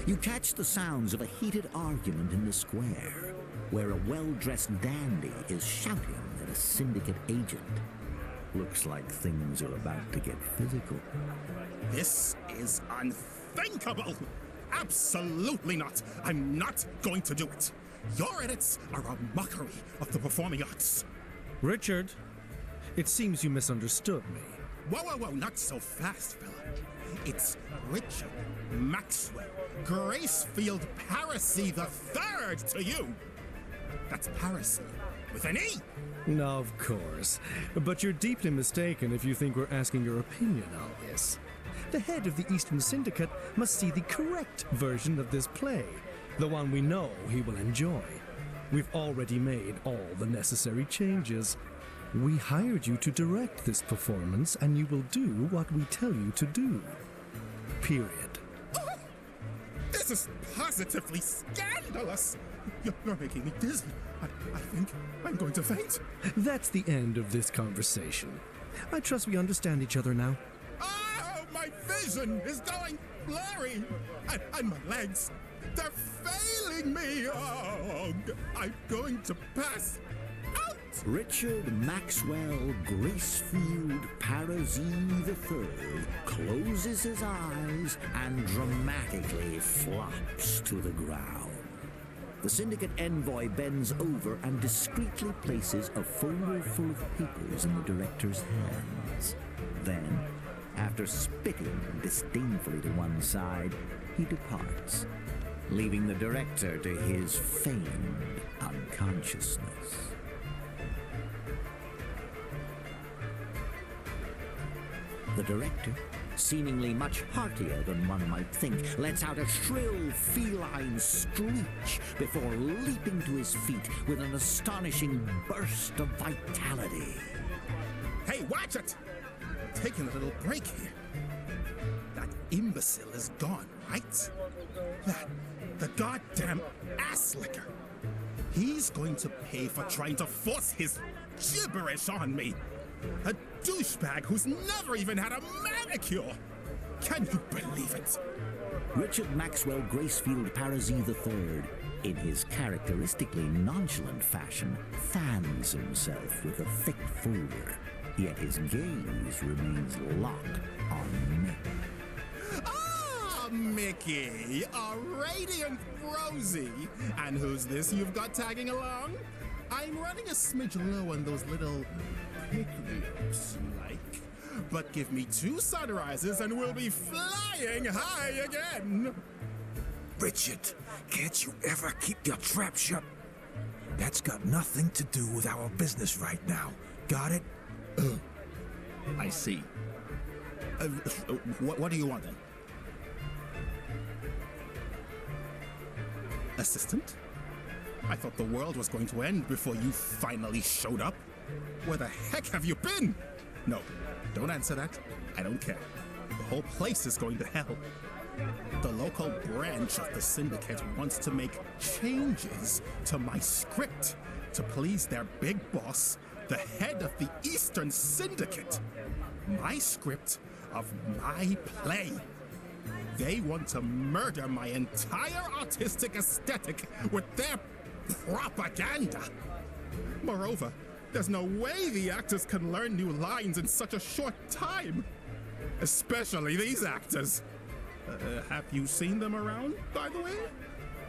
You catch the sounds of a heated argument in the square, where a well-dressed dandy is shouting at a Syndicate agent. Looks like things are about to get physical. This is unthinkable! Absolutely not! I'm not going to do it! Your edits are a mockery of the performing arts. Richard, it seems you misunderstood me. Whoa, not so fast, fella. It's Richard Maxwell Gracefield Paracy the Third to you! That's Paracy with an E! Of course. But you're deeply mistaken if you think we're asking your opinion on this. The head of the Eastern Syndicate must see the correct version of this play, the one we know he will enjoy. We've already made all the necessary changes. We hired you to direct this performance, and you will do what we tell you to do. Period. Oh, this is positively scandalous! You're making me dizzy. I think I'm going to faint. That's the end of this conversation. I trust we understand each other now. Oh, my vision is going blurry! And my legs, they're failing me! Oh, I'm going to pass out! Richard Maxwell Gracefield Parazy III closes his eyes and dramatically flops to the ground. The Syndicate envoy bends over and discreetly places a folder full of papers in the director's hands. Then, after spitting disdainfully to one side, he departs, leaving the director to his feigned unconsciousness. The director, seemingly much heartier than one might think, lets out a shrill feline screech before leaping to his feet with an astonishing burst of vitality. Hey, watch it! Taking a little break here. That imbecile is gone, right? The goddamn ass licker. He's going to pay for trying to force his gibberish on me. A douchebag who's never even had a manicure! Can you believe it? Richard Maxwell Gracefield Parazy III, in his characteristically nonchalant fashion, fans himself with a thick folder, yet his gaze remains locked on Mick. Ah, Mickey! A radiant Rosie! And who's this you've got tagging along? I'm running a smidge low on those little pick-me-ups, like. But give me 2 sunrises and we'll be flying high again! Richard, can't you ever keep your trap shut? That's got nothing to do with our business right now. Got it? I see. What do you want then? Assistant? I thought the world was going to end before you finally showed up. Where the heck have you been? No, don't answer that. I don't care. The whole place is going to hell. The local branch of the Syndicate wants to make changes to my script to please their big boss, the head of the Eastern Syndicate. My script of my play. They want to murder my entire artistic aesthetic with their propaganda. Moreover, there's no way the actors can learn new lines in such a short time. Especially these actors. Have you seen them around, by the way?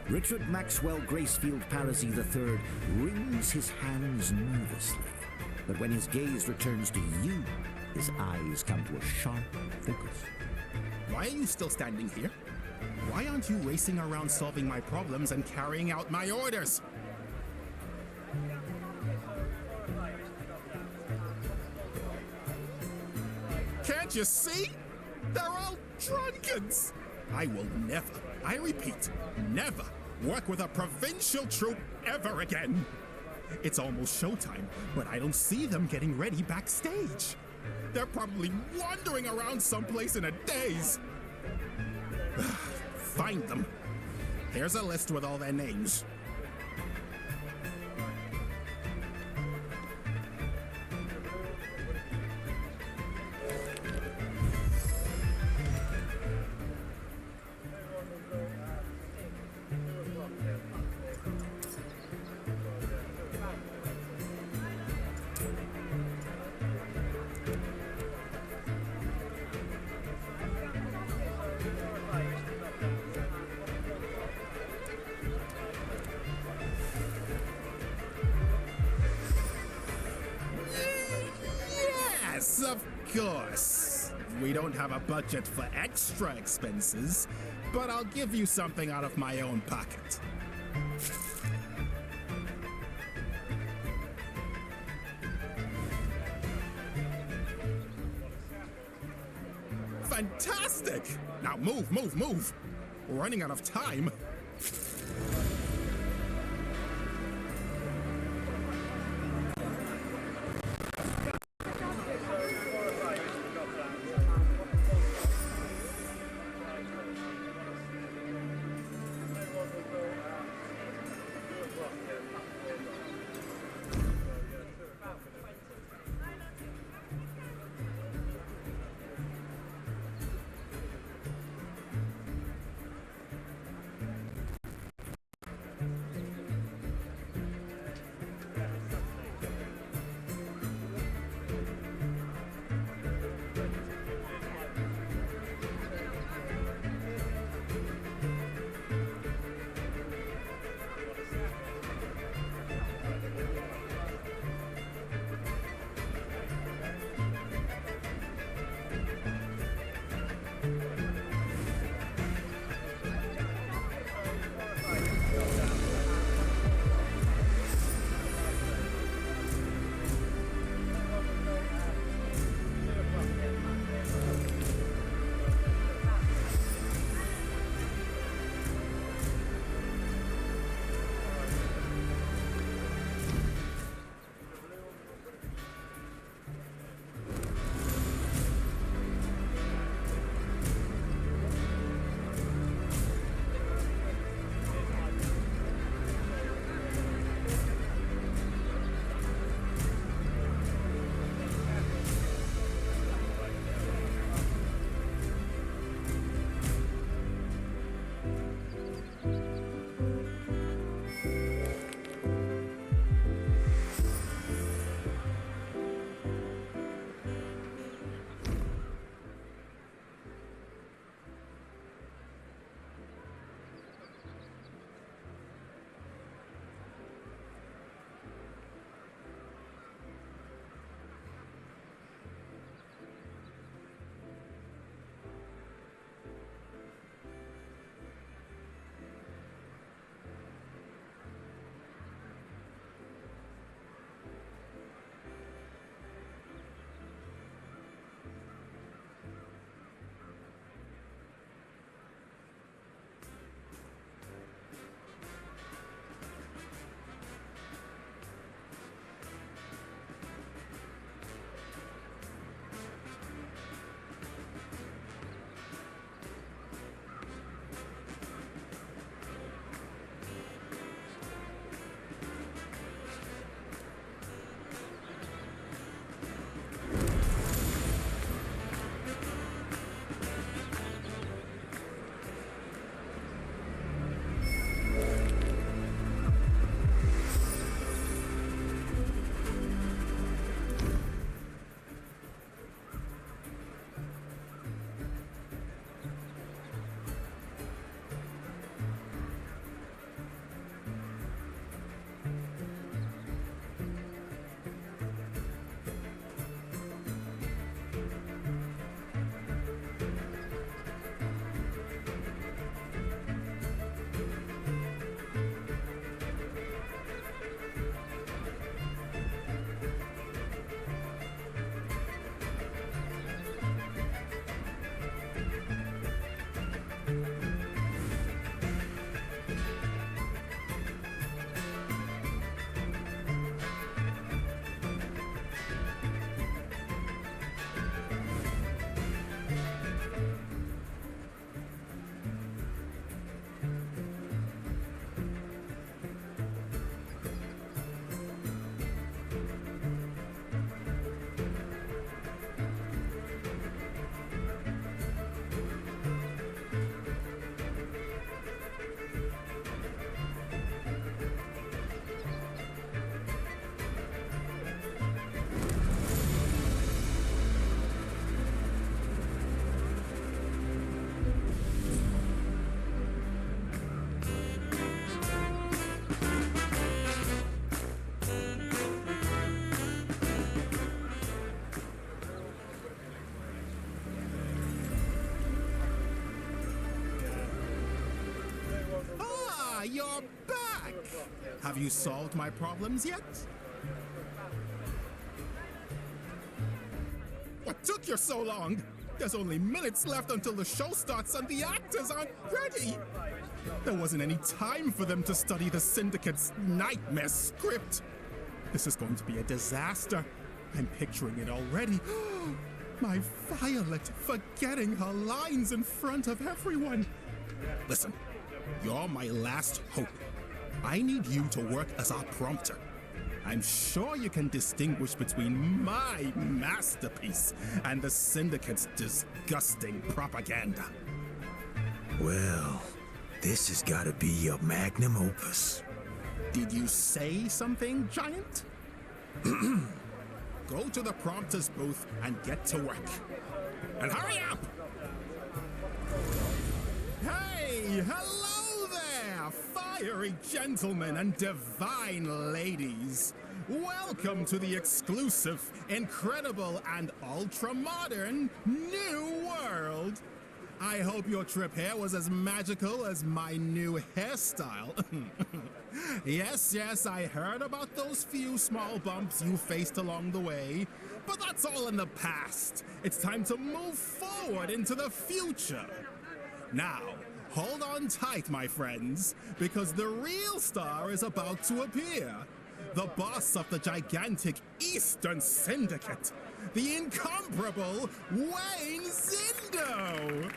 Richard Maxwell Gracefield Parazy III wrings his hands nervously. But when his gaze returns to you, his eyes come to a sharp focus. Why are you still standing here? Why aren't you racing around solving my problems and carrying out my orders? Can't you see? They're all drunkens! I will never, I repeat, never work with a provincial troupe ever again. It's almost showtime, but I don't see them getting ready backstage. They're probably wandering around someplace in a daze. Find them. Here's a list with all their names. course. We don't have a budget for extra expenses, but I'll give you something out of my own pocket. Fantastic! Now move, move, move! We're running out of time. you're back! Have you solved my problems yet? What took you so long? There's only minutes left until the show starts and the actors aren't ready! There wasn't any time for them to study the Syndicate's nightmare script. This is going to be a disaster. I'm picturing it already. My Violet forgetting her lines in front of everyone. Listen, you're my last hope. I need you to work as our prompter. I'm sure you can distinguish between my masterpiece and the Syndicate's disgusting propaganda. Well, this has got to be your magnum opus. Did you say something, Giant? Go to the prompter's booth and get to work. And hurry up! Hey, hello there, fiery gentlemen and divine ladies. Welcome to the exclusive, incredible, and ultra-modern New World. I hope your trip here was as magical as my new hairstyle. Yes, I heard about those few small bumps you faced along the way, but that's all in the past. It's time to move forward into the future. Now, hold on tight, my friends, because the real star is about to appear. The boss of the gigantic Eastern Syndicate, the incomparable Wayne Zindo.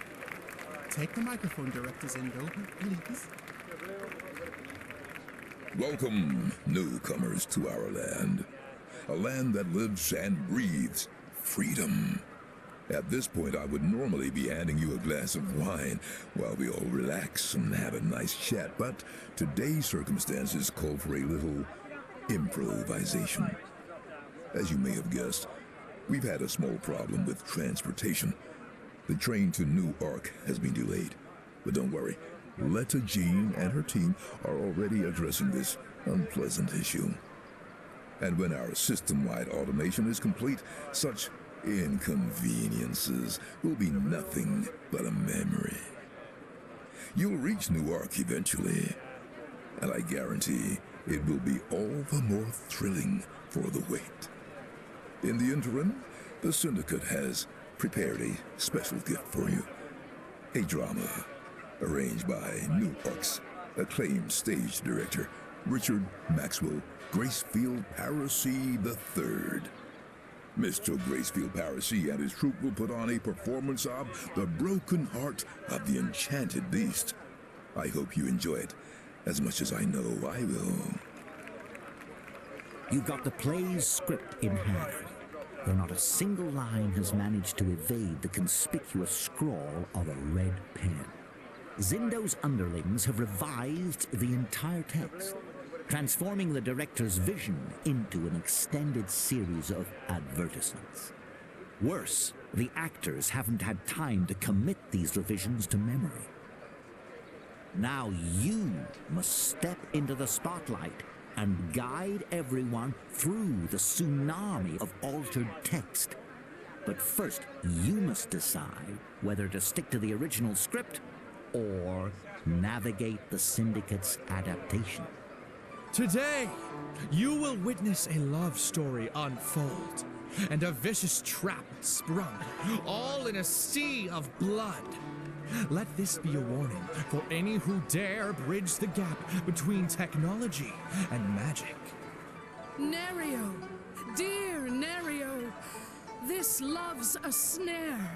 Take the microphone, Director Zindo, please. Welcome, newcomers, to our land. A land that lives and breathes freedom. At this point, I would normally be handing you a glass of wine while we all relax and have a nice chat, but today's circumstances call for a little improvisation. As you may have guessed, we've had a small problem with transportation. The train to New Ark has been delayed, but don't worry. Letta Jean and her team are already addressing this unpleasant issue. And when our system-wide automation is complete, such inconveniences will be nothing but a memory. You'll reach New Ark eventually, and I guarantee it will be all the more thrilling for the wait. In the interim, the Syndicate has prepared a special gift for you. A drama arranged by New Ark's acclaimed stage director, Richard Maxwell Gracefield Parisi III. Mr. Gracefield Parisi and his troupe will put on a performance of The Broken Heart of the Enchanted Beast. I hope you enjoy it as much as I know I will. You've got the play's script in hand, though not a single line has managed to evade the conspicuous scrawl of a red pen. Zindo's underlings have revised the entire text, transforming the director's vision into an extended series of advertisements. Worse, the actors haven't had time to commit these revisions to memory. Now you must step into the spotlight and guide everyone through the tsunami of altered text. But first, you must decide whether to stick to the original script or navigate the Syndicate's adaptation. Today, you will witness a love story unfold and a vicious trap sprung, all in a sea of blood. Let this be a warning for any who dare bridge the gap between technology and magic. Nerio, dear Nerio, this love's a snare,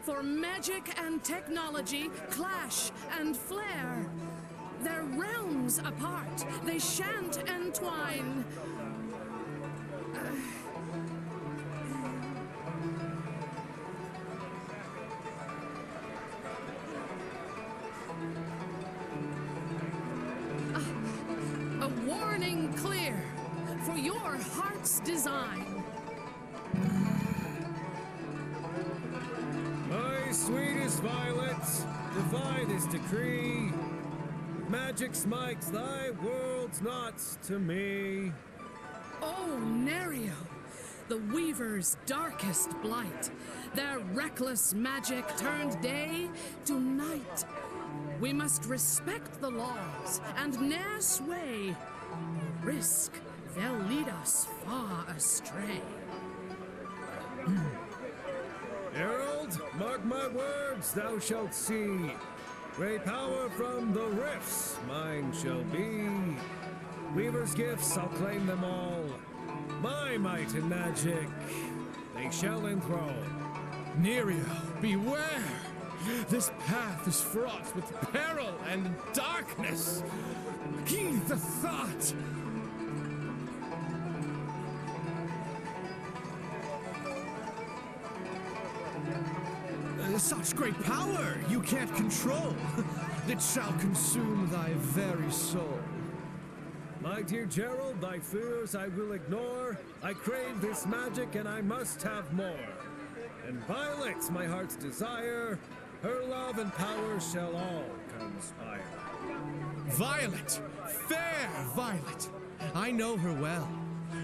for magic and technology clash and flare. They're realms apart, they shan't entwine. A warning clear for your heart's design. My sweetest violets, defy this decree. Magic smites thy world's not to me. Oh, Nerio, the weaver's darkest blight. Their reckless magic turned day to night. We must respect the laws and ne'er sway. Risk they'll lead us far astray. Herald, mark my words, thou shalt see. Great power from the rifts mine shall be. Weaver's gifts, I'll claim them all. My might and magic, they shall enthrall. Nerio, beware! This path is fraught with peril and darkness. Heed the thought! Such great power you can't control. It shall consume thy very soul. My dear Gerald, thy fears I will ignore. I crave this magic and I must have more. And Violet's my heart's desire. Her love and power shall all conspire. Violet! Fair Violet! I know her well.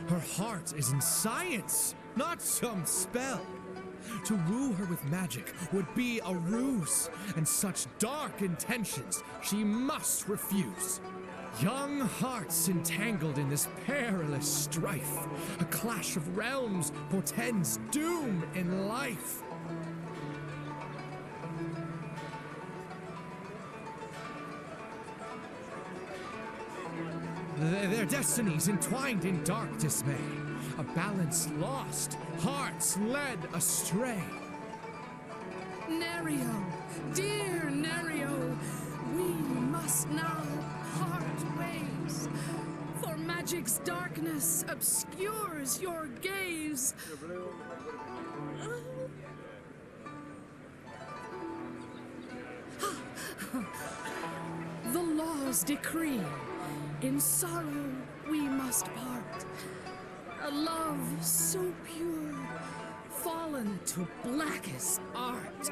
Her heart is in science, not some spell. To woo her with magic would be a ruse, and such dark intentions she must refuse. Young hearts entangled in this perilous strife, a clash of realms portends doom in life. Their destinies entwined in dark dismay, a balance lost, hearts led astray. Nerio, dear Nerio, we must now part ways. For magic's darkness obscures your gaze. The laws decree, in sorrow we must part. A love so pure, fallen to blackest art.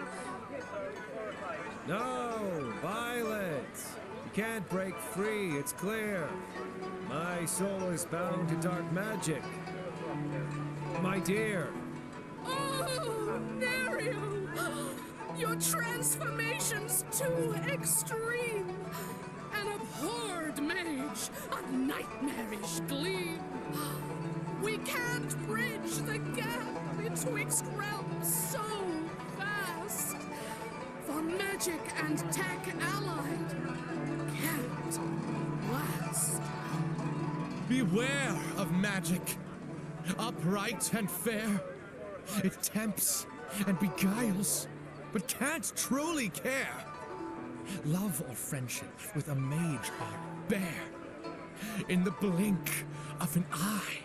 No, Violet! You can't break free, it's clear. My soul is bound to dark magic. My dear. Oh, Nerio! Your transformation's too extreme. An abhorred mage, a nightmarish gleam. We can't bridge the gap betwixt realms so vast. For magic and tech allied can't last. Beware of magic, upright and fair. It tempts and beguiles, but can't truly care. Love or friendship with a mage are bare. In the blink of an eye,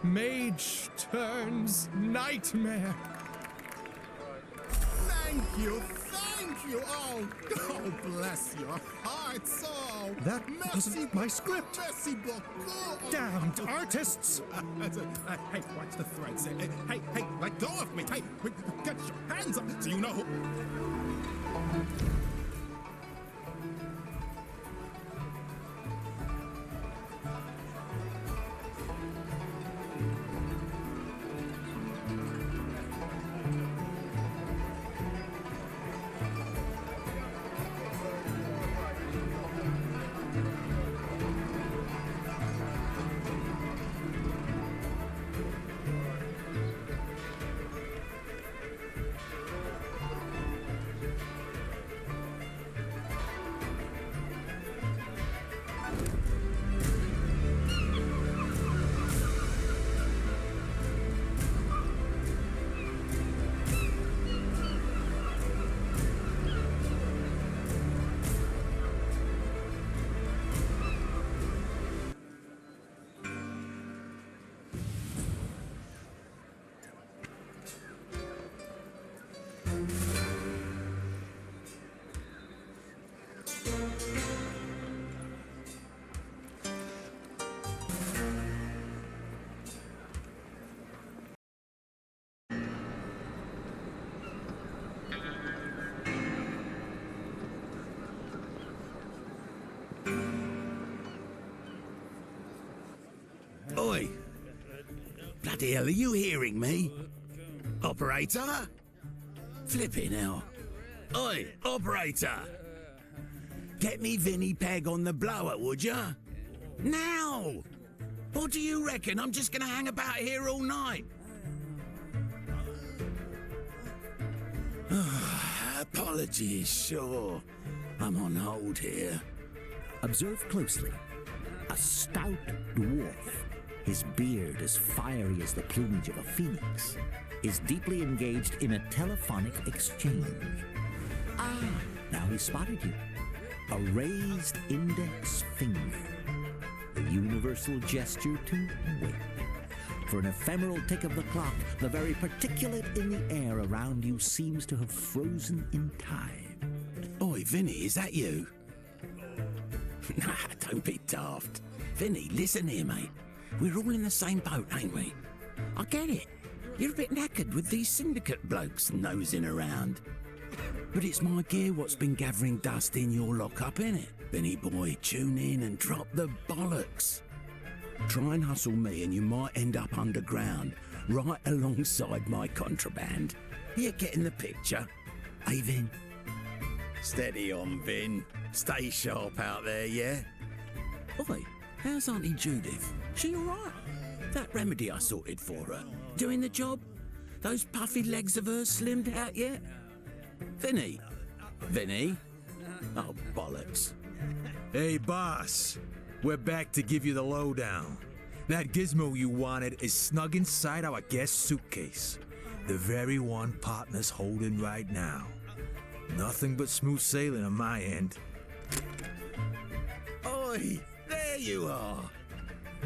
mage turns nightmare. Thank you. Oh, bless your hearts. Oh, That wasn't my script. Merci beaucoup. Damned artists! Hey, watch the threads. Hey, let go of me. Hey, get your hands up. Do you know who? bloody hell, are you hearing me? Operator? Flipping hell. Oi, operator! Get me Vinny Peg on the blower, would ya? Now! What do you reckon? I'm just gonna hang about here all night. Apologies, sure. I'm on hold here. Observe closely. A stout dwarf, his beard as fiery as the plumage of a phoenix, is deeply engaged in a telephonic exchange. Ah, now he spotted you. A raised index finger. The universal gesture to wait. For an ephemeral tick of the clock, the very particulate in the air around you seems to have frozen in time. Oi, Vinny, is that you? Nah, don't be daft. Vinny, listen here, mate. We're all in the same boat, ain't we? I get it. You're a bit knackered with these Syndicate blokes nosing around. But it's my gear what's been gathering dust in your lockup, innit? Vinny boy, tune in and drop the bollocks. Try and hustle me and you might end up underground, right alongside my contraband. You getting the picture? Hey, Vin? Steady on, Vin. Stay sharp out there, yeah? Oi, how's Auntie Judith? She all right? That remedy I sorted for her, doing the job? Those puffy legs of hers slimmed out yet? Vinny? Vinny? Oh, bollocks. Hey, boss. We're back to give you the lowdown. That gizmo you wanted is snug inside our guest suitcase. The very one partner's holding right now. Nothing but smooth sailing on my end. Oi, there you are.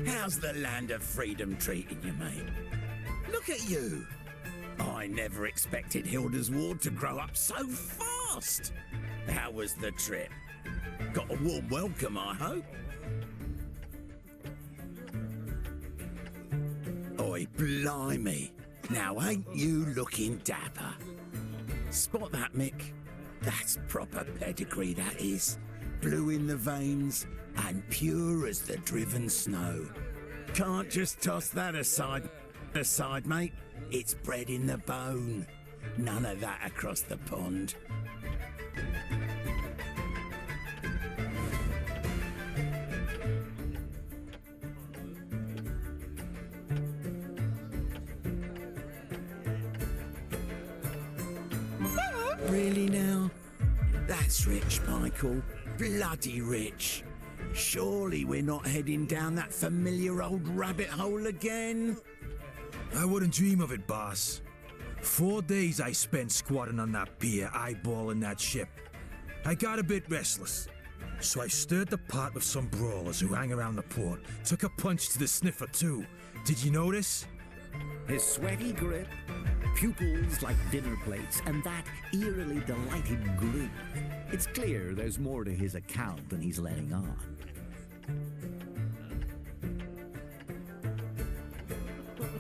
How's the land of freedom treating you, mate? Look at you. I never expected Hilda's ward to grow up so fast. How was the trip? Got a warm welcome, I hope. Oi, blimey. Now, ain't you looking dapper? Spot that, Mick? That's proper pedigree, that is. Blue in the veins and pure as the driven snow. Can't just toss that aside, mate. It's bred in the bone. None of that across the pond. Really now? That's rich, Michael. Bloody rich. Surely we're not heading down that familiar old rabbit hole again? I wouldn't dream of it, boss. 4 days I spent squatting on that pier, eyeballing that ship. I got a bit restless, so I stirred the pot with some brawlers who hang around the port. Took a punch to the sniffer, too. Did you notice? His sweaty grip, pupils like dinner plates, and that eerily delighted grin. It's clear there's more to his account than he's letting on.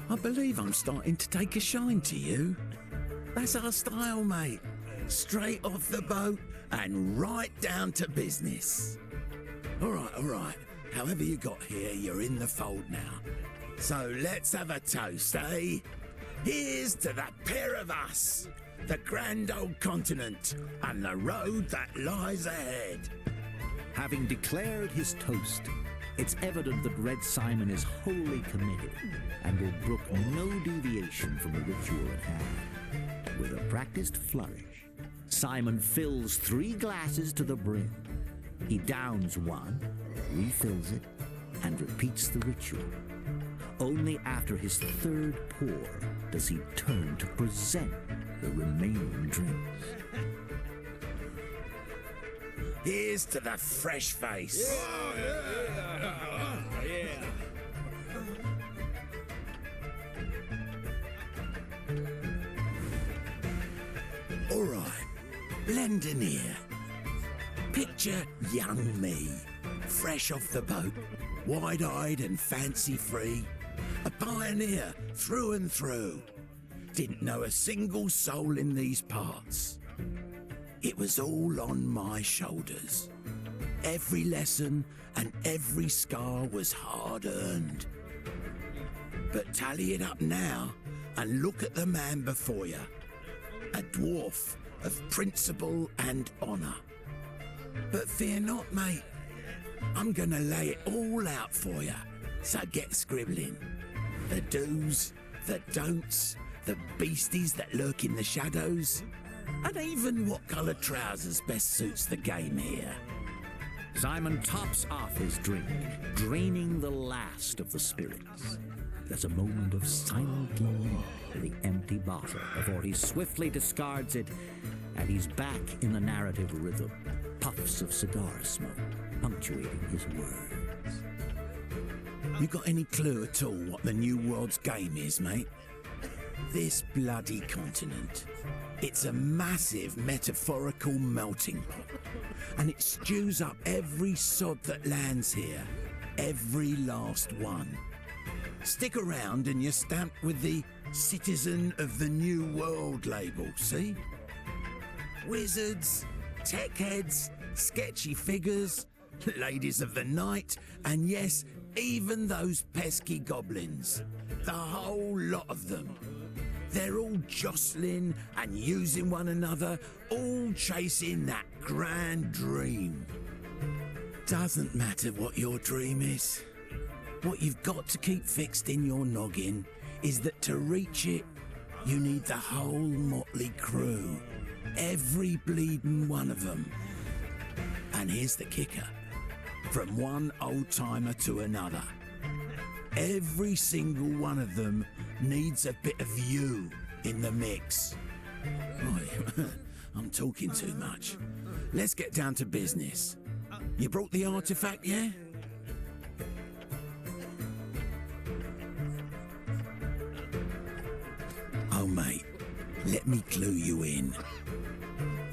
I believe I'm starting to take a shine to you. That's our style, mate. Straight off the boat and right down to business. All right. However you got here, you're in the fold now. So let's have a toast, eh? Here's to the pair of us, the grand old continent, and the road that lies ahead. Having declared his toast, it's evident that Red Simon is wholly committed and will brook no deviation from the ritual at hand. With a practiced flourish, Simon fills 3 glasses to the brim. He downs one, refills it, and repeats the ritual. Only after his 3rd pour does he turn to present the remaining drinks. Here's to the fresh face. All right, blend in here. Picture young me, fresh off the boat, wide-eyed and fancy-free. A pioneer through and through. Didn't know a single soul in these parts. It was all on my shoulders. Every lesson and every scar was hard-earned. But tally it up now and look at the man before you. A dwarf of principle and honour. But fear not, mate. I'm gonna lay it all out for you. So get scribbling. The do's, the don'ts, the beasties that lurk in the shadows, and even what colour trousers best suits the game here. Simon tops off his drink, draining the last of the spirits. There's a moment of silent longing for the empty bottle before he swiftly discards it, and he's back in the narrative rhythm, puffs of cigar smoke punctuating his words. You got any clue at all what the New World's game is, mate? This bloody continent. It's a massive metaphorical melting pot, and it stews up every sod that lands here, every last one. Stick around and you're stamped with the Citizen of the New World label, see? Wizards, tech heads, sketchy figures, ladies of the night, and yes, even those pesky goblins. The whole lot of them. They're all jostling and using one another, all chasing that grand dream. Doesn't matter what your dream is. What you've got to keep fixed in your noggin is that to reach it, you need the whole motley crew. Every bleeding one of them. And here's the kicker. From one old-timer to another. Every single one of them needs a bit of you in the mix. Oi, I'm talking too much. Let's get down to business. You brought the artifact, yeah? Oh, mate, let me clue you in.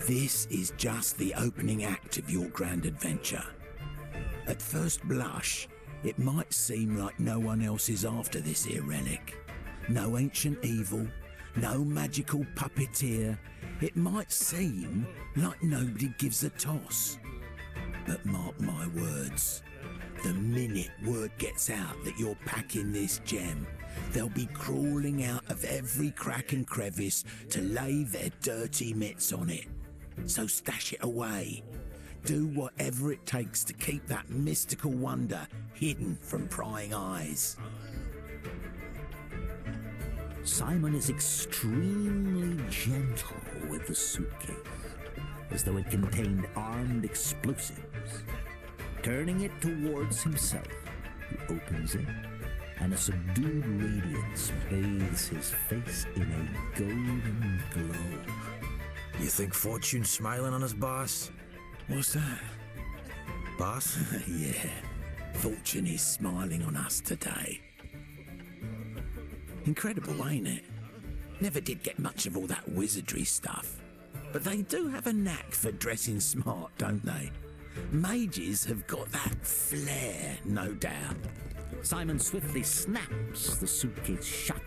This is just the opening act of your grand adventure. At first blush, it might seem like no one else is after this here relic. No ancient evil, no magical puppeteer. It might seem like nobody gives a toss. But mark my words, the minute word gets out that you're packing this gem, they'll be crawling out of every crack and crevice to lay their dirty mitts on it. So stash it away. Do whatever it takes to keep that mystical wonder hidden from prying eyes. Simon is extremely gentle with the suitcase, as though it contained armed explosives. Turning it towards himself, he opens it, and a subdued radiance bathes his face in a golden glow. You think Fortune's smiling on us, boss? What's that? Boss? Yeah, Fortune is smiling on us today. Incredible, ain't it? Never did get much of all that wizardry stuff. But they do have a knack for dressing smart, don't they? Mages have got that flair, no doubt. Simon swiftly snaps the suitcase shut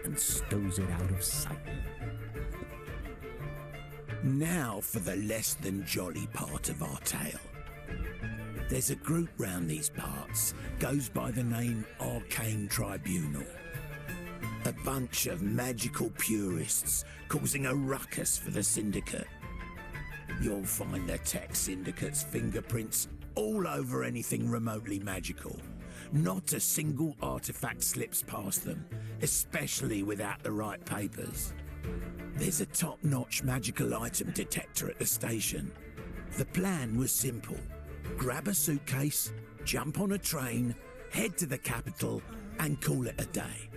and stows it out of sight. Now for the less than jolly part of our tale. There's a group round these parts, goes by the name Arcane Tribunal. A bunch of magical purists causing a ruckus for the Syndicate. You'll find the tech Syndicate's fingerprints all over anything remotely magical. Not a single artifact slips past them, especially without the right papers. There's a top-notch magical item detector at the station. The plan was simple. Grab a suitcase, jump on a train, head to the capital, and call it a day.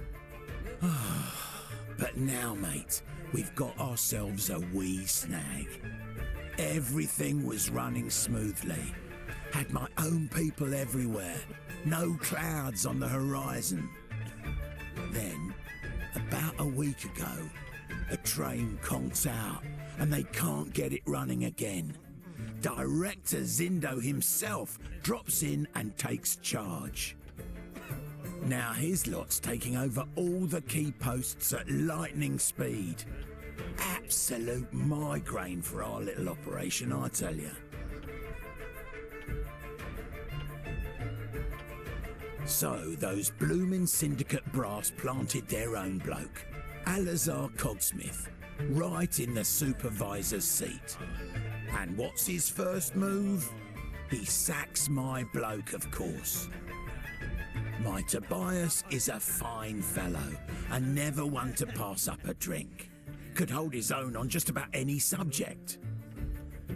But now, mate, we've got ourselves a wee snag. Everything was running smoothly. Had my own people everywhere. No clouds on the horizon. Then, about a week ago, a train conks out and they can't get it running again. Director Zindo himself drops in and takes charge. Now his lot's taking over all the key posts at lightning speed. Absolute migraine for our little operation, I tell you. So those bloomin' Syndicate brass planted their own bloke, Alazar Cogsmith, right in the supervisor's seat. And what's his first move? He sacks my bloke, of course. My Tobias is a fine fellow, and never one to pass up a drink. Could hold his own on just about any subject.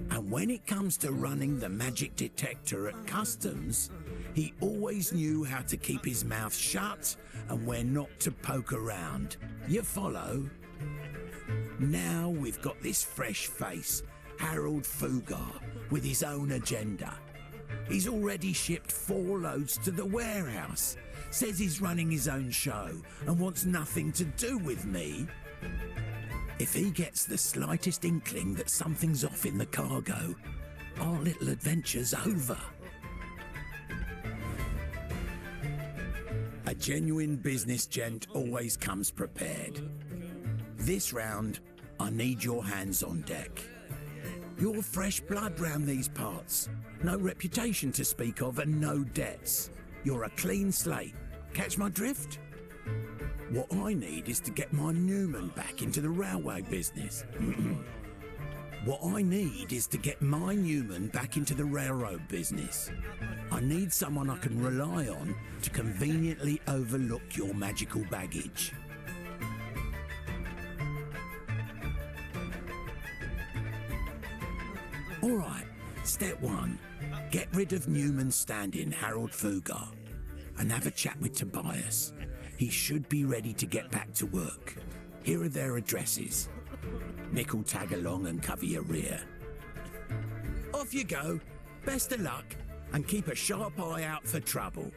And when it comes to running the magic detector at customs, he always knew how to keep his mouth shut and when not to poke around. You follow? Now we've got this fresh face, Harold Fugar, with his own agenda. He's already shipped 4 loads to the warehouse, says he's running his own show and wants nothing to do with me. If he gets the slightest inkling that something's off in the cargo, our little adventure's over. A genuine business gent always comes prepared. This round, I need your hands on deck. You're fresh blood round these parts. No reputation to speak of and no debts. You're a clean slate. Catch my drift? What I need is to get my Newman back into the railway business. What I need is to get my Newman back into the railroad business. I need someone I can rely on to conveniently overlook your magical baggage. All right, step 1. Get rid of Newman's stand-in, Harold Fugar, and have a chat with Tobias. He should be ready to get back to work. Here are their addresses. Nick will tag along and cover your rear. Off you go. Best of luck, and keep a sharp eye out for trouble.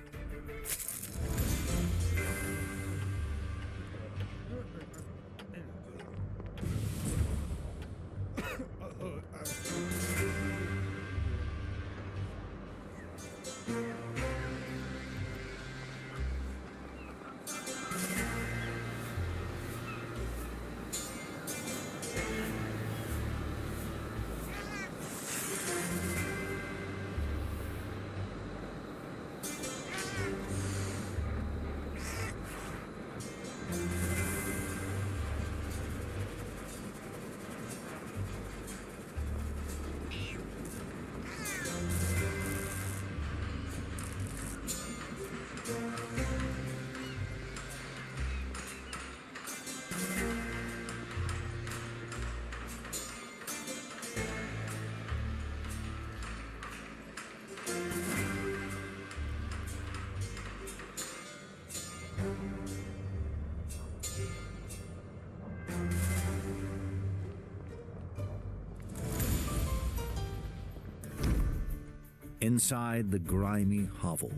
Inside the grimy hovel,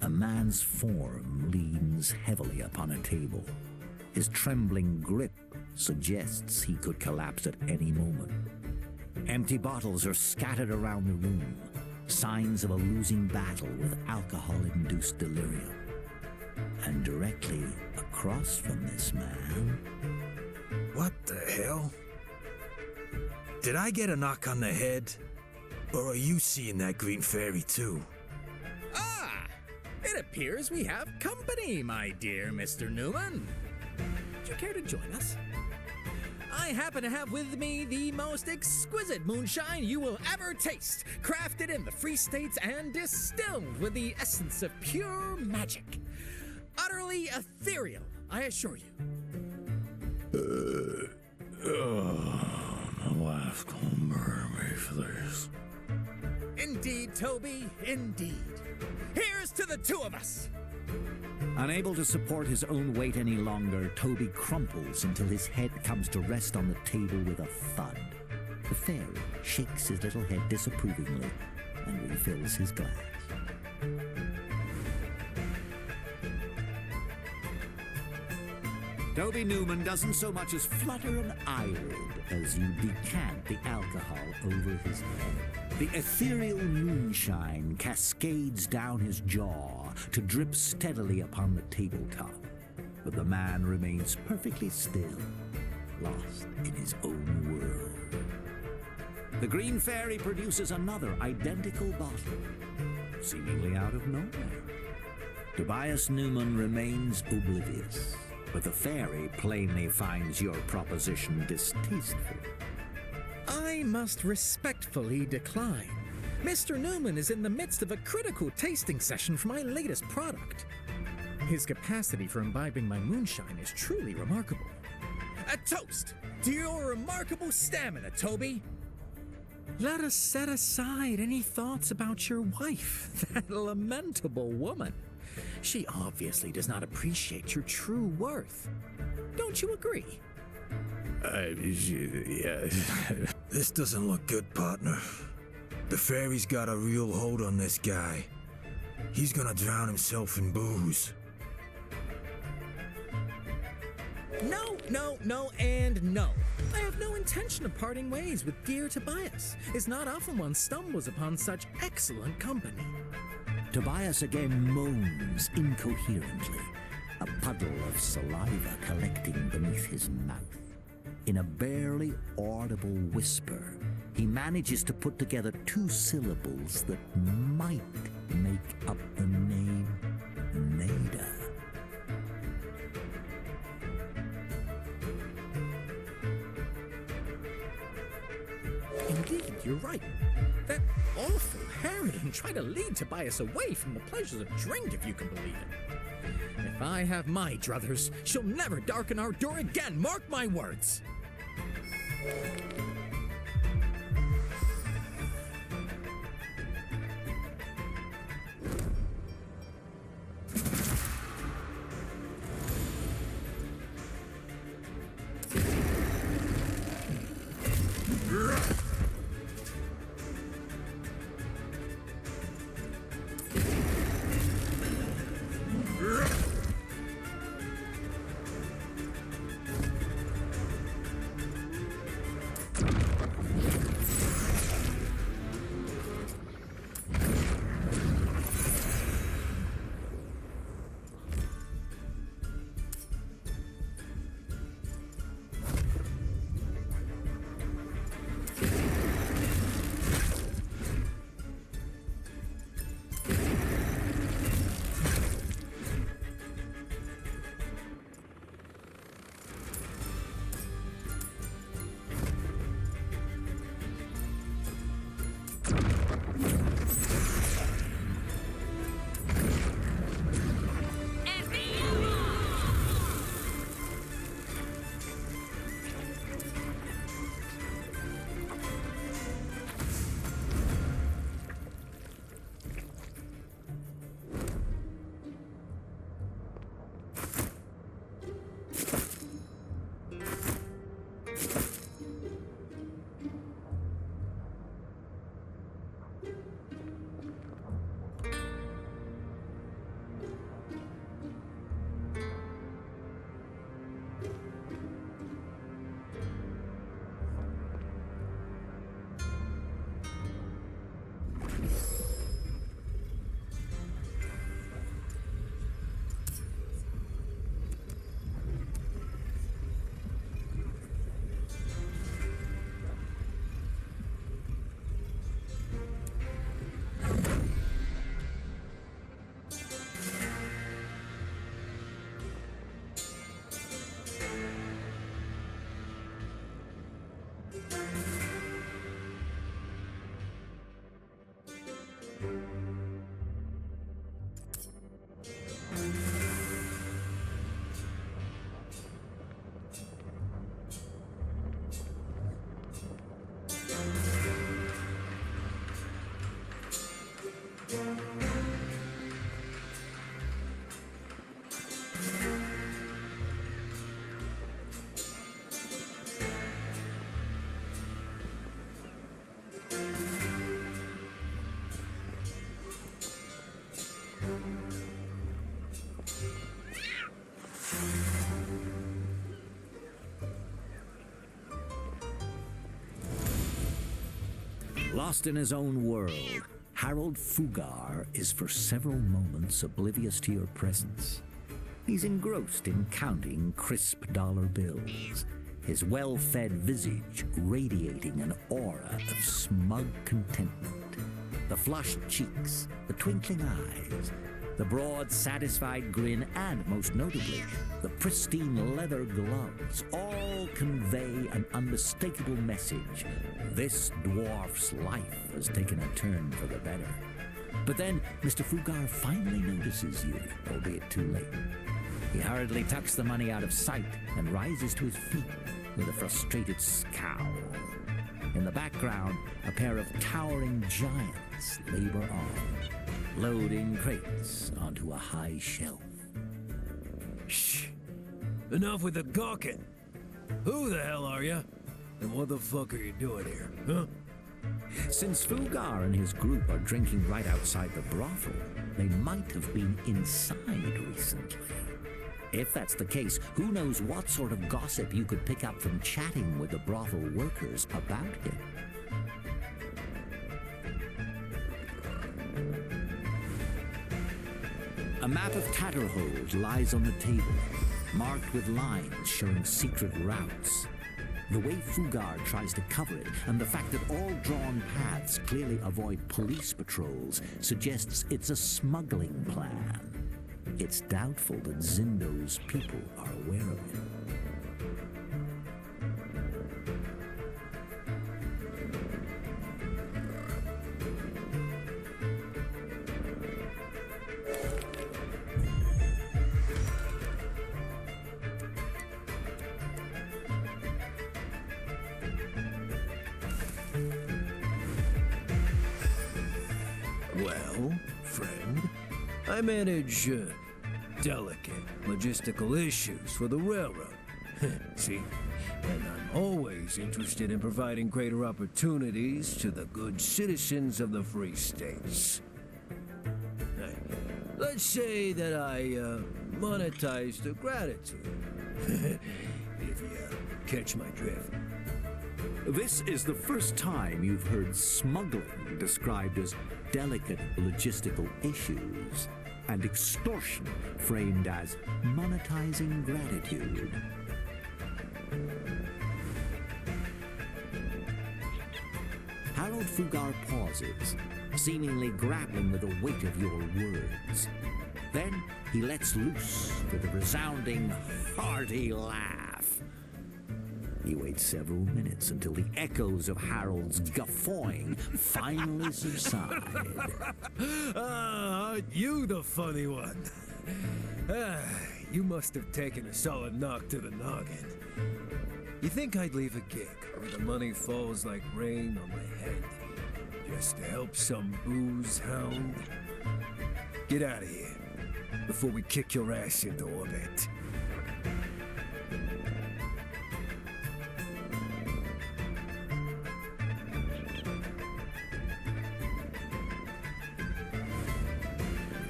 a man's form leans heavily upon a table. His trembling grip suggests he could collapse at any moment. Empty bottles are scattered around the room, signs of a losing battle with alcohol-induced delirium. And directly across from this man... What the hell? Did I get a knock on the head? Or are you seeing that green fairy too? Ah! It appears we have company, my dear Mr. Newman. Would you care to join us? I happen to have with me the most exquisite moonshine you will ever taste, crafted in the Free States and distilled with the essence of pure magic. Utterly ethereal, I assure you. My wife's gonna murder me for this. Indeed, Toby, indeed. Here's to the two of us! Unable to support his own weight any longer, Toby crumples until his head comes to rest on the table with a thud. The fairy shakes his little head disapprovingly and refills his glass. Toby Newman doesn't so much as flutter an eyelid as you decant the alcohol over his head. The ethereal moonshine cascades down his jaw to drip steadily upon the tabletop, but the man remains perfectly still, lost in his own world. The green fairy produces another identical bottle, seemingly out of nowhere. Tobias Newman remains oblivious, but the fairy plainly finds your proposition distasteful. I must respectfully decline. Mr. Newman is in the midst of a critical tasting session for my latest product. His capacity for imbibing my moonshine is truly remarkable. A toast to your remarkable stamina, Toby! Let us set aside any thoughts about your wife, that lamentable woman. She obviously does not appreciate your true worth. Don't you agree? Yeah. This doesn't look good, partner. The fairy's got a real hold on this guy. He's gonna drown himself in booze. No, and no. I have no intention of parting ways with dear Tobias. It's not often one stumbles upon such excellent company. Tobias again moans incoherently, a puddle of saliva collecting beneath his mouth. In a barely audible whisper, he manages to put together two syllables that might make up the name Nada. Indeed, you're right. That awful harridan tried to lead Tobias away from the pleasures of drink, if you can believe it. If I have my druthers, she'll never darken our door again, mark my words! Lost in his own world, Harold Fugar is for several moments oblivious to your presence. He's engrossed in counting crisp dollar bills, his well-fed visage radiating an aura of smug contentment. The flushed cheeks, the twinkling eyes, The broad, satisfied grin, and most notably, the pristine leather gloves all convey an unmistakable message. This dwarf's life has taken a turn for the better. But then Mr. Fugar finally notices you, albeit too late. He hurriedly tucks the money out of sight and rises to his feet with a frustrated scowl. In the background, a pair of towering giants labor on, loading crates onto a high shelf. Shh! Enough with the gawking! Who the hell are you? And what the fuck are you doing here, huh? Since Fugar and his group are drinking right outside the brothel, they might have been inside recently. If that's the case, who knows what sort of gossip you could pick up from chatting with the brothel workers about him. A map of Tatterhold lies on the table, marked with lines showing secret routes. The way Fugar tries to cover it, and the fact that all drawn paths clearly avoid police patrols, suggests it's a smuggling plan. It's doubtful that Zindo's people are aware of it. Well, friend, I manage delicate logistical issues for the railroad. See? And I'm always interested in providing greater opportunities to the good citizens of the Free States. Let's say that I monetize the gratitude. If you catch my drift. This is the first time you've heard smuggling described as delicate logistical issues, and extortion framed as monetizing gratitude. Harold Fugar pauses, seemingly grappling with the weight of your words. Then he lets loose with a resounding, hearty laugh. He waits several minutes until the echoes of Harold's guffawing finally subside. Aren't you the funny one? You must have taken a solid knock to the noggin. You think I'd leave a gig where the money falls like rain on my head just to help some booze hound? Get out of here before we kick your ass into orbit.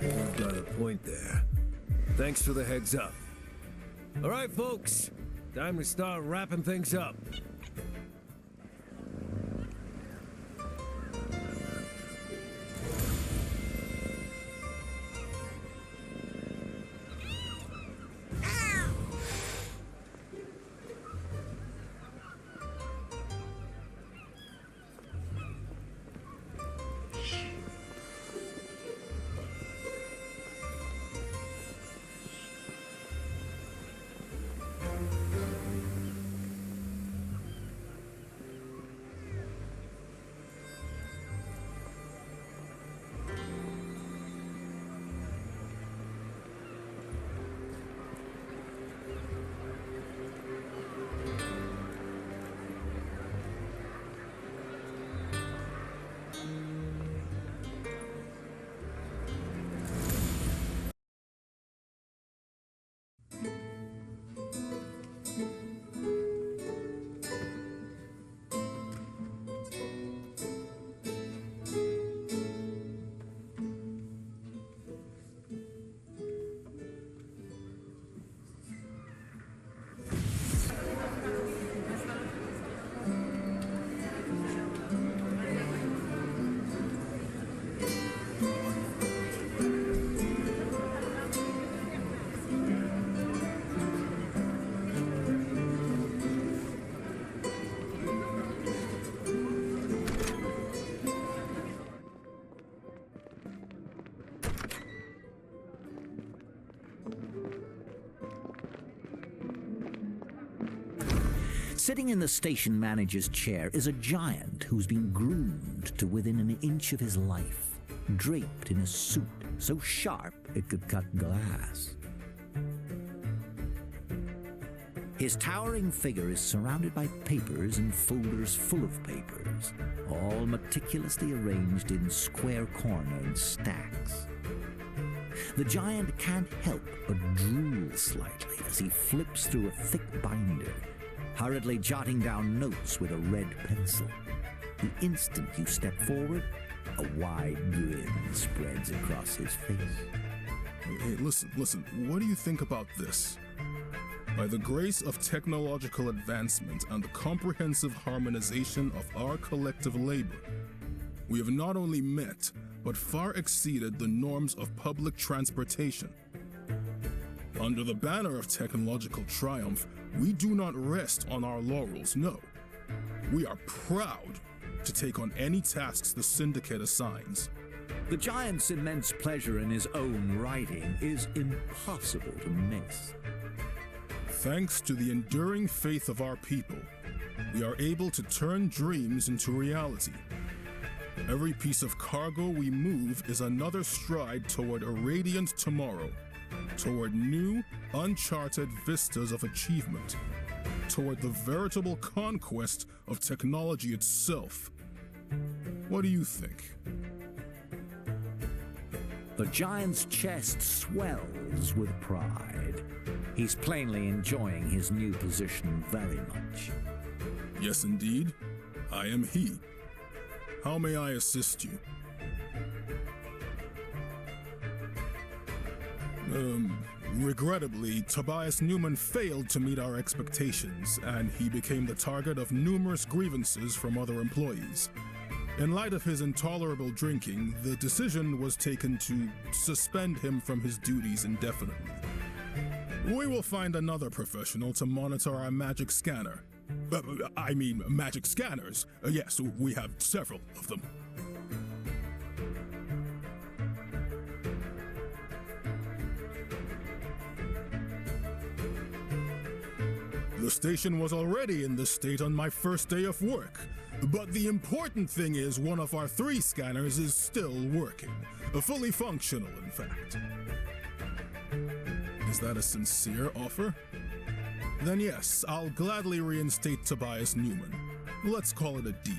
You've got a point there. Thanks for the heads up. All right, folks. Time to start wrapping things up. Sitting in the station manager's chair is a giant who's been groomed to within an inch of his life, draped in a suit so sharp it could cut glass. His towering figure is surrounded by papers and folders full of papers, all meticulously arranged in square-cornered stacks. The giant can't help but drool slightly as he flips through a thick binder, hurriedly jotting down notes with a red pencil. The instant you step forward, a wide grin spreads across his face. Hey, listen, what do you think about this? By the grace of technological advancement and the comprehensive harmonization of our collective labor, we have not only met, but far exceeded the norms of public transportation. Under the banner of technological triumph, we do not rest on our laurels, no. We are proud to take on any tasks the Syndicate assigns. The giant's immense pleasure in his own writing is impossible to miss. Thanks to the enduring faith of our people, we are able to turn dreams into reality. Every piece of cargo we move is another stride toward a radiant tomorrow, toward new, uncharted vistas of achievement, toward the veritable conquest of technology itself. What do you think? The giant's chest swells with pride. He's plainly enjoying his new position very much. Yes, indeed. I am he. How may I assist you? Regrettably, Tobias Newman failed to meet our expectations, and he became the target of numerous grievances from other employees. In light of his intolerable drinking, the decision was taken to suspend him from his duties indefinitely. We will find another professional to monitor our magic scanner. Magic scanners. Yes, we have several of them. The station was already in this state on my first day of work. But the important thing is one of our 3 scanners is still working. Fully functional, in fact. Is that a sincere offer? Then yes, I'll gladly reinstate Tobias Newman. Let's call it a deal.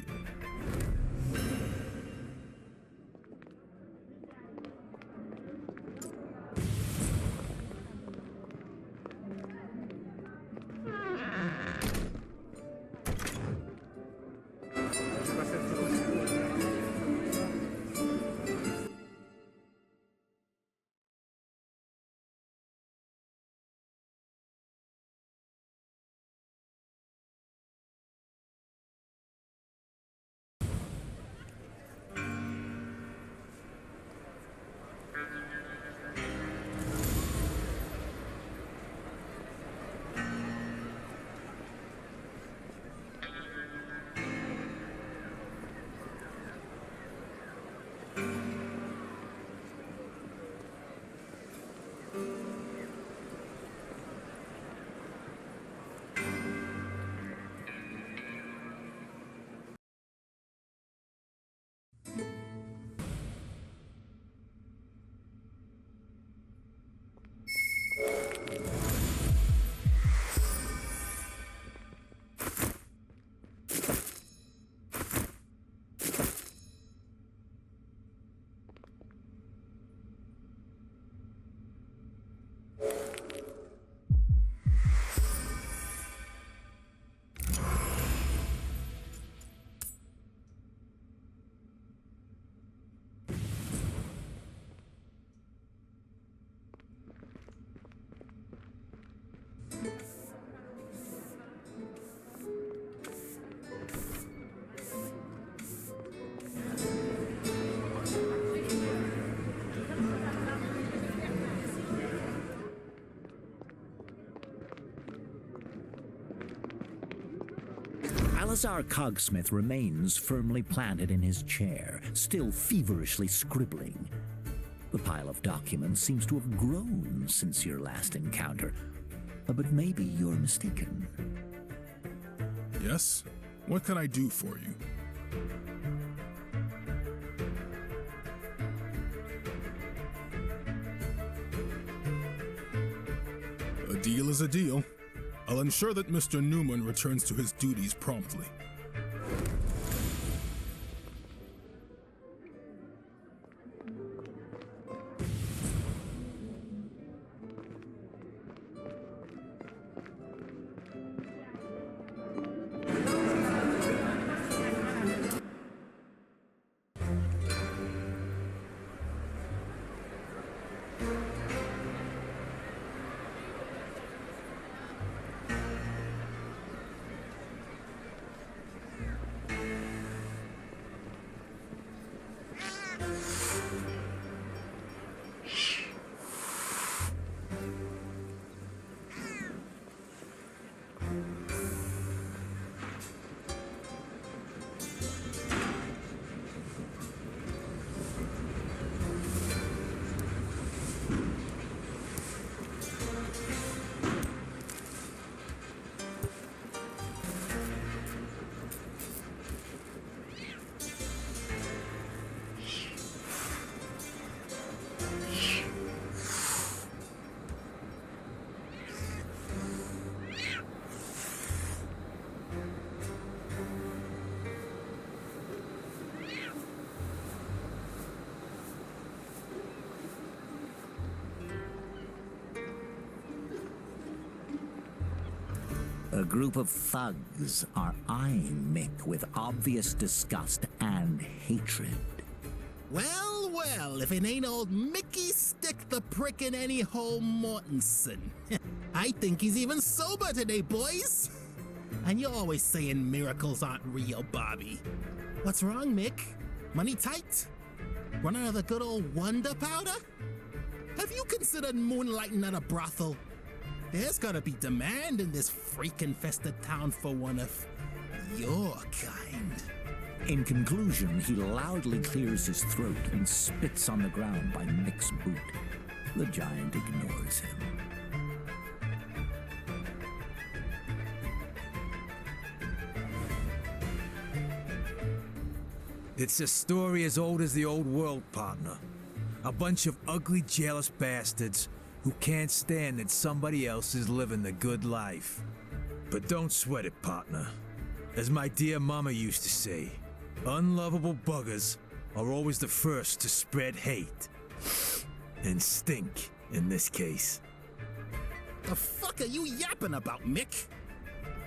Salazar Cogsmith remains firmly planted in his chair, still feverishly scribbling. The pile of documents seems to have grown since your last encounter, but maybe you're mistaken. Yes? What can I do for you? A deal is a deal. I'll ensure that Mr. Newman returns to his duties promptly. A group of thugs are eyeing Mick with obvious disgust and hatred. Well, well, if it ain't old Mickey Stick the Prickin' Anyhow Mortensen. I think he's even sober today, boys. And you're always saying miracles aren't real, Bobby. What's wrong, Mick? Money tight? Run out of the good old wonder powder? Have you considered moonlighting at a brothel? There's gotta be demand in this freak-infested town for one of your kind. In conclusion, he loudly clears his throat and spits on the ground by Mick's boot. The giant ignores him. It's a story as old as the old world, partner. A bunch of ugly, jealous bastards who can't stand that somebody else is living the good life. But don't sweat it, partner. As my dear mama used to say, unlovable buggers are always the first to spread hate. And stink, in this case. The fuck are you yapping about, Mick?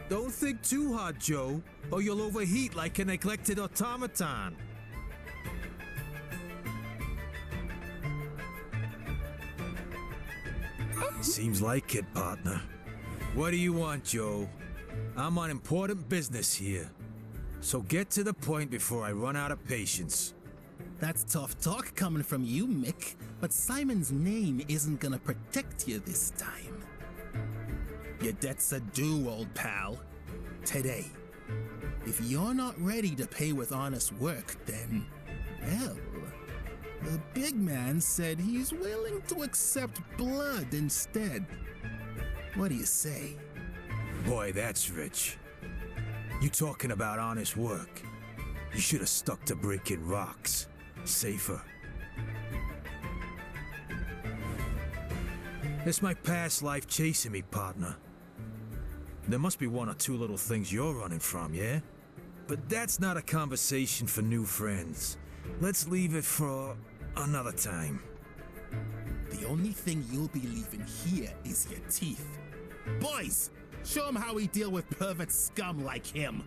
Don't think too hard, Joe, or you'll overheat like a neglected automaton. Seems like it, partner. What do you want, Joe? I'm on important business here. So get to the point before I run out of patience. That's tough talk coming from you, Mick, but Simon's name isn't gonna protect you this time. Your debts are due, old pal. Today. If you're not ready to pay with honest work, then, well, the big man said he's willing to accept blood instead. What do you say? Boy, that's rich. You talking about honest work? You should have stuck to breaking rocks. Safer. It's my past life chasing me, partner. There must be one or two little things you're running from, yeah? But that's not a conversation for new friends. Let's leave it for another time. The only thing you'll be leaving here is your teeth. Boys, show him how we deal with pervert scum like him.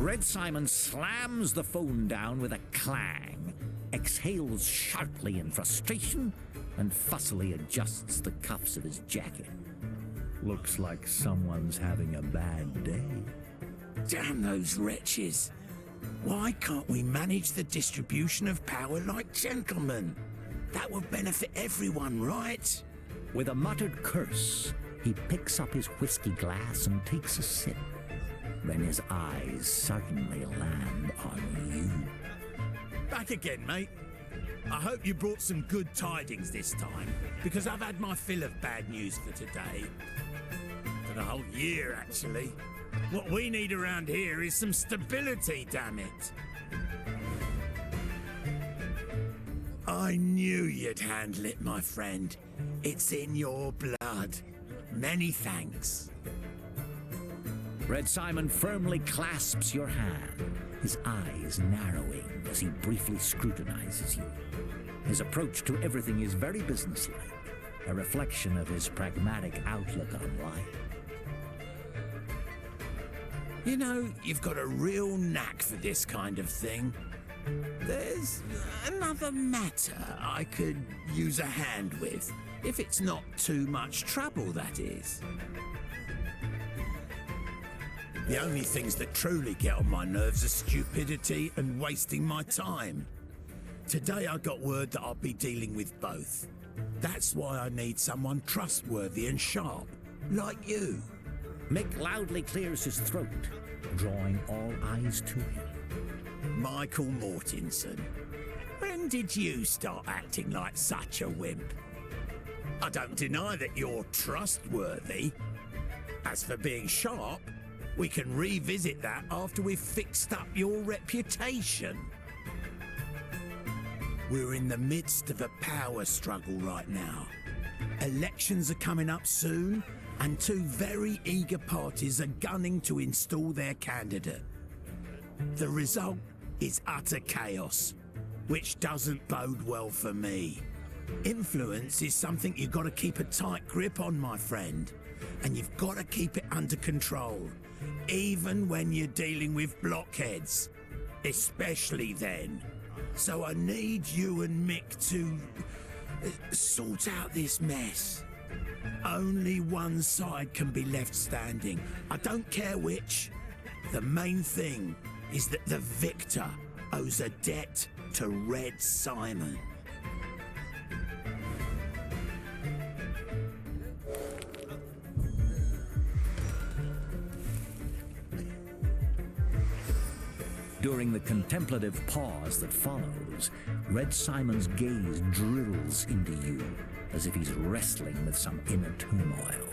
Red Simon slams the phone down with a clang, exhales sharply in frustration, and fussily adjusts the cuffs of his jacket. Looks like someone's having a bad day. Damn those wretches. Why can't we manage the distribution of power like gentlemen? That would benefit everyone, right? With a muttered curse, he picks up his whiskey glass and takes a sip. Then his eyes suddenly land on you. Back again, mate. I hope you brought some good tidings this time, because I've had my fill of bad news for today. For the whole year, actually. What we need around here is some stability, damn it. I knew you'd handle it, my friend. It's in your blood. Many thanks. Red Simon firmly clasps your hand, his eyes narrowing as he briefly scrutinizes you. His approach to everything is very businesslike, a reflection of his pragmatic outlook on life. You know, you've got a real knack for this kind of thing. There's another matter I could use a hand with, if it's not too much trouble, that is. The only things that truly get on my nerves are stupidity and wasting my time. Today I got word that I'll be dealing with both. That's why I need someone trustworthy and sharp, like you. Mick loudly clears his throat, drawing all eyes to him. Michael Mortensen, when did you start acting like such a wimp? I don't deny that you're trustworthy. As for being sharp, we can revisit that after we've fixed up your reputation. We're in the midst of a power struggle right now. Elections are coming up soon, and two very eager parties are gunning to install their candidate. The result is utter chaos, which doesn't bode well for me. Influence is something you've got to keep a tight grip on, my friend, and you've got to keep it under control, even when you're dealing with blockheads, especially then. So I need you and Mick to sort out this mess. Only one side can be left standing. I don't care which. The main thing is that the victor owes a debt to Red Simon. During the contemplative pause that follows, Red Simon's gaze drills into you, as if he's wrestling with some inner turmoil.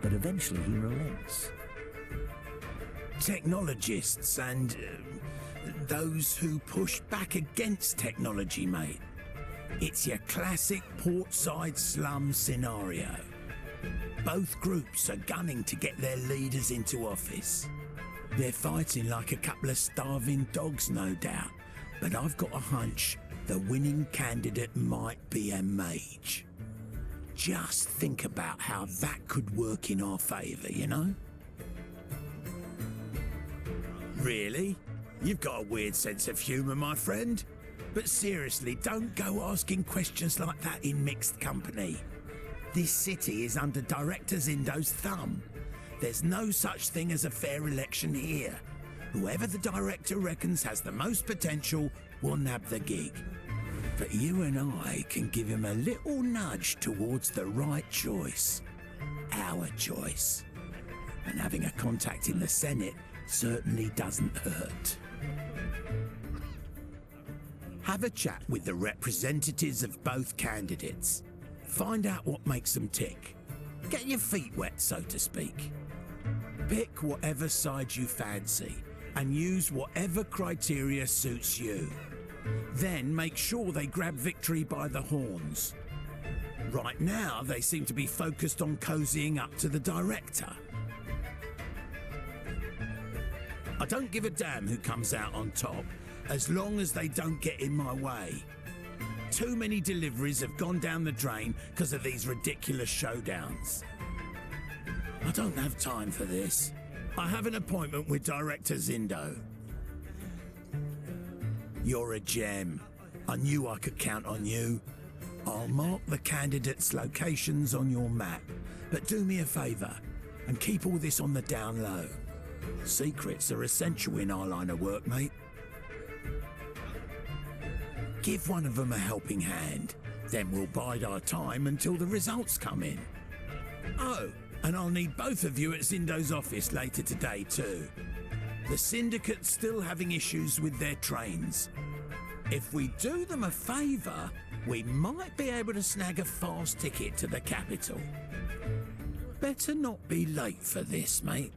But eventually he relents. Technologists and those who push back against technology, mate. It's your classic portside slum scenario. Both groups are gunning to get their leaders into office. They're fighting like a couple of starving dogs, no doubt. But I've got a hunch the winning candidate might be a mage. Just think about how that could work in our favour, you know? Really? You've got a weird sense of humour, my friend. But seriously, don't go asking questions like that in mixed company. This city is under Director Zindo's thumb. There's no such thing as a fair election here. Whoever the director reckons has the most potential will nab the gig. But you and I can give him a little nudge towards the right choice. Our choice. And having a contact in the Senate certainly doesn't hurt. Have a chat with the representatives of both candidates. Find out what makes them tick. Get your feet wet, so to speak. Pick whatever side you fancy and use whatever criteria suits you. Then make sure they grab victory by the horns. Right now, they seem to be focused on cozying up to the director. I don't give a damn who comes out on top, as long as they don't get in my way. Too many deliveries have gone down the drain because of these ridiculous showdowns. I don't have time for this. I have an appointment with Director Zindo. You're a gem. I knew I could count on you. I'll mark the candidates' locations on your map, but do me a favour and keep all this on the down low. Secrets are essential in our line of work, mate. Give one of them a helping hand, then we'll bide our time until the results come in. Oh, and I'll need both of you at Zindo's office later today too. The Syndicate's still having issues with their trains. If we do them a favour, we might be able to snag a fast ticket to the capital. Better not be late for this, mate.